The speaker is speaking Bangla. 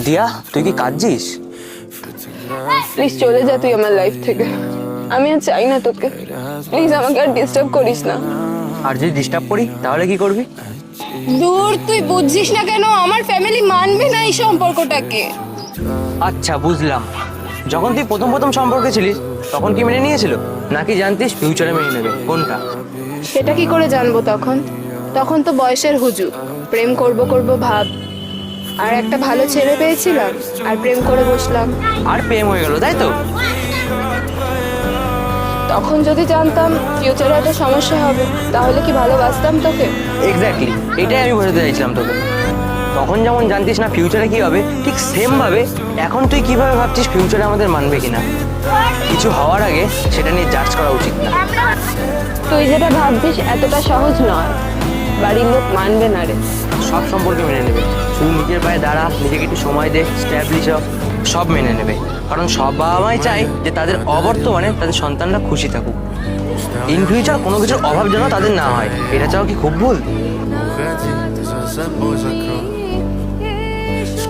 দিয়া, তুই কি কাঁদছিস? প্লিজ চলে যা তুই আমার লাইফ থেকে। আমি আর চাই না তোকে। প্লিজ আমাকে আর ডিস্টার্ব করিস না। আর যদি ডিস্টার্ব করি তাহলে কি করবি? দূর, তুই বুঝছিস না কেন? আমার ফ্যামিলি মানবে না এই সম্পর্কটাকে। আচ্ছা, বুঝলাম। যখন তুই প্রথম প্রথম সম্পর্কে ছিলিস তখন কি মেনে নিয়েছিল, নাকি জানতিস ফিউচারে মেনে নেবে? কোনটা? সেটা কি করে জানবো তখন? তখন তো বয়সের হুজুগ, প্রেম করব করব ভাব। আর একটা ভালো ছেলে পেয়েছিলাম আর প্রেম করে বসলাম। আর প্রেম হয়ে গেল, তাই তো? তখন যদি জানতাম ফিউচারে এত সমস্যা হবে, তাহলে কি ভালোবাসতাম তোকে? এক্স্যাক্টলি, এটাই আমি বোঝাতে চাইছিলাম তোকে। তখন যেমন জানতিস না ফিউচারে কি হবে, ঠিক সেম ভাবে এখন তুই কিভাবে ভাবছিস ফিউচারে আমাদের মানবে কিনা। কিছু হওয়ার আগে সেটা নিয়ে জাজ করা উচিত না। তুই যেটা ভাবছিস এতটা সহজ নয়। বাড়ির লোক মানবে না রে। সব সম্পর্কে মেনে নেবে, শুধু নিজের পায়ে দাঁড়া, নিজেকে একটু সময় দে, স্ট্যাবলিশ হ, সব মেনে নেবে। কারণ সব বাবা মাই চায় যে তাদের অবর্তমানে তাদের সন্তানরা খুশি থাকুক। ইন ফিউচার কোনো কিছুর অভাব যেন তাদের না হয়, এটা চাও কি খুব ভুল? Уходи, ты за собой закрой.